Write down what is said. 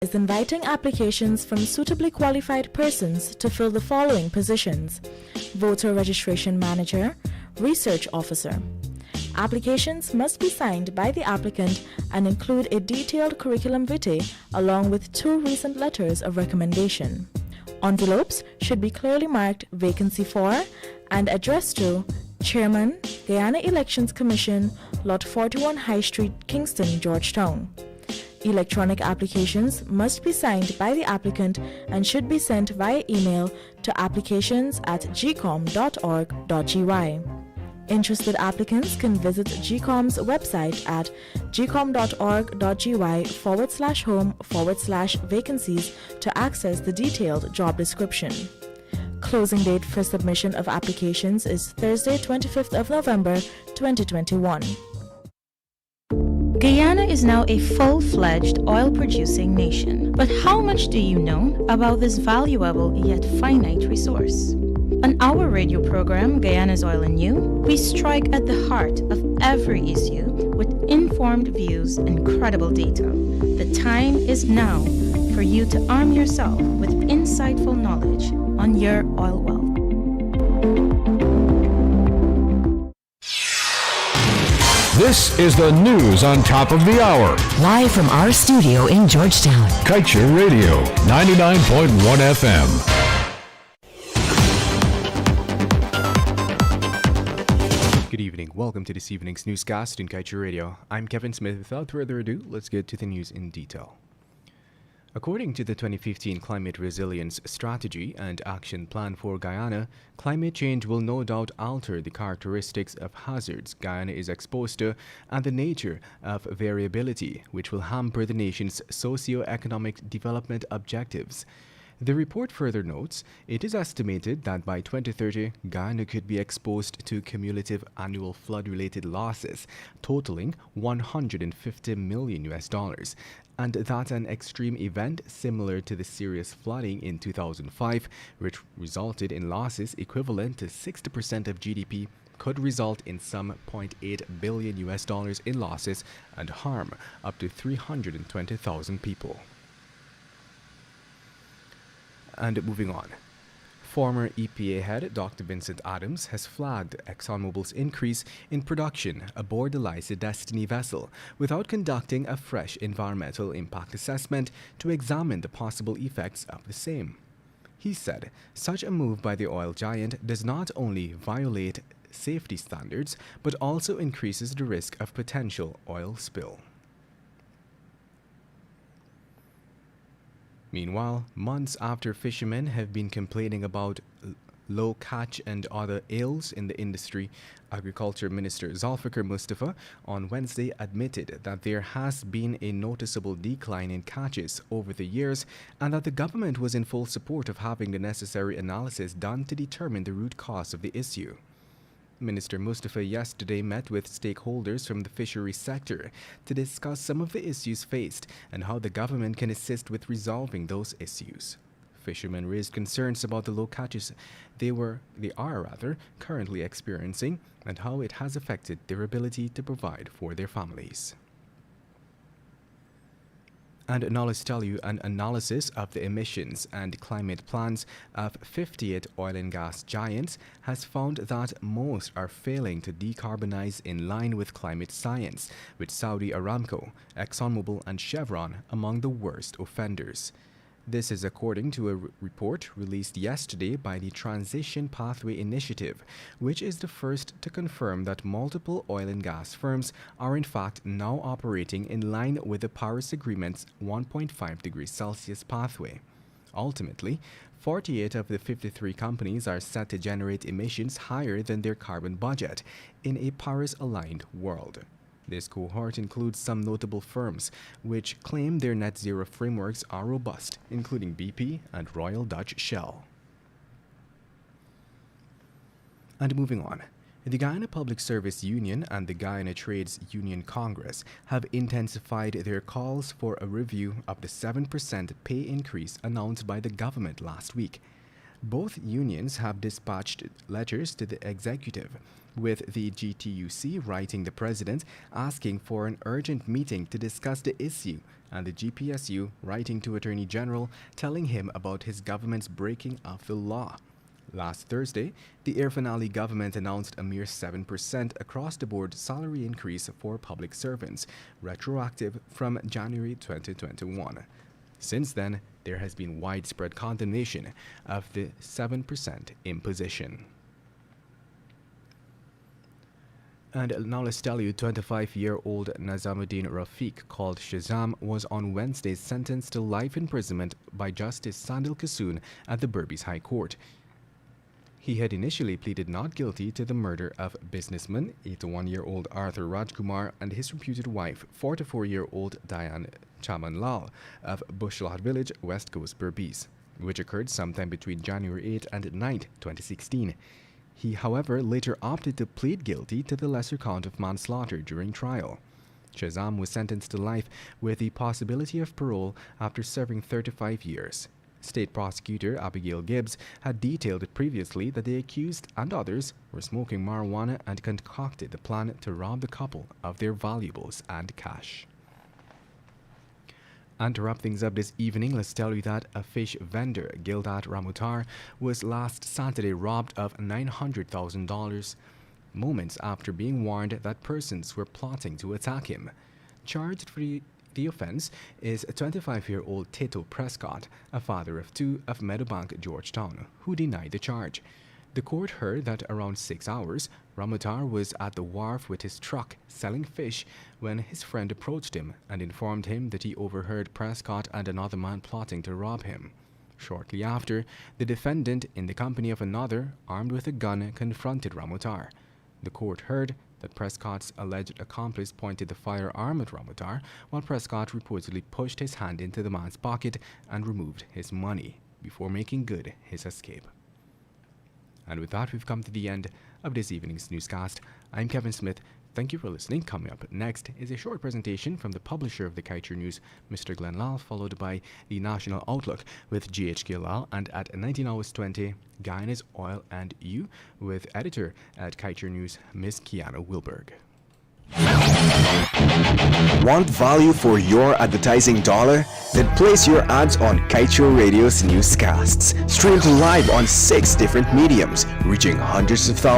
is inviting applications from suitably qualified persons to fill the following positions: Voter Registration Manager, Research Officer. Applications must be signed by the applicant and include a detailed curriculum vitae along with 2 recent letters of recommendation. Envelopes should be clearly marked Vacancy for and addressed to Chairman, Guyana Elections Commission, Lot 41 High Street, Kingston, Georgetown. Electronic applications must be signed by the applicant and should be sent via email to applications@gcom.org.gy. Interested applicants can visit GCOM's website at gcom.org.gy/home/vacancies to access the detailed job description. Closing date for submission of applications is Thursday, 25th of November, 2021. Guyana is now a full-fledged oil-producing nation. But how much do you know about this valuable yet finite resource? On our radio program, Guyana's Oil and You, we strike at the heart of every issue with informed views and credible data. The time is now for you to arm yourself with insightful knowledge on your oil wealth. This is the news on top of the hour. Live from our studio in Georgetown. Kaieteur Radio, 99.1 FM. Good evening. Welcome to this evening's newscast in Kaieteur Radio. I'm Kevin Smith. Without further ado, let's get to the news in detail. According to the 2015 Climate Resilience Strategy and Action Plan for Guyana, climate change will no doubt alter the characteristics of hazards Guyana is exposed to and the nature of variability, which will hamper the nation's socio-economic development objectives. The report further notes, it is estimated that by 2030, Guyana could be exposed to cumulative annual flood-related losses totaling $150 million, and that an extreme event similar to the serious flooding in 2005, which resulted in losses equivalent to 60% of GDP, could result in some $0.8 billion in losses and harm up to 320,000 people. And moving on. Former EPA head Dr. Vincent Adams has flagged ExxonMobil's increase in production aboard the Liza Destiny vessel without conducting a fresh environmental impact assessment to examine the possible effects of the same. He said such a move by the oil giant does not only violate safety standards but also increases the risk of potential oil spill. Meanwhile, months after fishermen have been complaining about low catch and other ills in the industry, Agriculture Minister Zulfikar Mustafa on Wednesday admitted that there has been a noticeable decline in catches over the years and that the government was in full support of having the necessary analysis done to determine the root cause of the issue. Minister Mustafa yesterday met with stakeholders from the fisheries sector to discuss some of the issues faced and how the government can assist with resolving those issues. Fishermen raised concerns about the low catches they are currently experiencing and how it has affected their ability to provide for their families. And now let's tell you an analysis of the emissions and climate plans of 58 oil and gas giants has found that most are failing to decarbonize in line with climate science, with Saudi Aramco, ExxonMobil and Chevron among the worst offenders. This is according to a report released yesterday by the Transition Pathway Initiative, which is the first to confirm that multiple oil and gas firms are in fact now operating in line with the Paris Agreement's 1.5 degrees Celsius pathway. Ultimately, 48 of the 53 companies are set to generate emissions higher than their carbon budget in a Paris-aligned world. This cohort includes some notable firms which claim their net zero frameworks are robust, including BP and Royal Dutch Shell. And moving on, the Guyana Public Service Union and the Guyana Trades Union Congress have intensified their calls for a review of the 7% pay increase announced by the government last week. Both unions have dispatched letters to the executive, with the GTUC writing the president asking for an urgent meeting to discuss the issue, and the GPSU writing to Attorney General telling him about his government's breaking of the law. Last Thursday, the Irfan Ali government announced a mere 7% across-the-board salary increase for public servants, retroactive from January 2021. Since then, there has been widespread condemnation of the 7% imposition. And now let's tell you, 25-year-old Nazamuddin Rafiq, called Shazam, was on Wednesday sentenced to life imprisonment by Justice Sandil Kasoon at the Berbice High Court. He had initially pleaded not guilty to the murder of businessman 81-year-old Arthur Rajkumar and his reputed wife, 44-year-old Diane Chamanlal of Bushlot Village, West Coast, Berbice, which occurred sometime between January 8 and 9, 2016. He, however, later opted to plead guilty to the lesser count of manslaughter during trial. Shazam was sentenced to life with the possibility of parole after serving 35 years. State Prosecutor Abigail Gibbs had detailed previously that the accused and others were smoking marijuana and concocted the plan to rob the couple of their valuables and cash. And to wrap things up this evening, let's tell you that a fish vendor, Gildat Ramutar, was last Saturday robbed of $900,000 moments after being warned that persons were plotting to attack him. Charged for the offense is a 25-year-old Tito Prescott, a father of two of Meadowbank, Georgetown, who denied the charge. The court heard that around 6 hours, Ramutar was at the wharf with his truck selling fish when his friend approached him and informed him that he overheard Prescott and another man plotting to rob him. Shortly after, the defendant, in the company of another, armed with a gun, confronted Ramutar. The court heard that Prescott's alleged accomplice pointed the firearm at Ramutar, while Prescott reportedly pushed his hand into the man's pocket and removed his money before making good his escape. And with that, we've come to the end of this evening's newscast. I'm Kevin Smith. Thank you for listening. Coming up next is a short presentation from the publisher of the Kaieteur News, Mr. Glenn Lal, followed by the National Outlook with GHK Lal, and at 19:20, Guyana's Oil and You with editor at Kaieteur News, Ms. Kiana Wilberg. Want value for your advertising dollar? Then place your ads on Kaieteur Radio's newscasts. Streamed live on 6 different mediums, reaching hundreds of thousands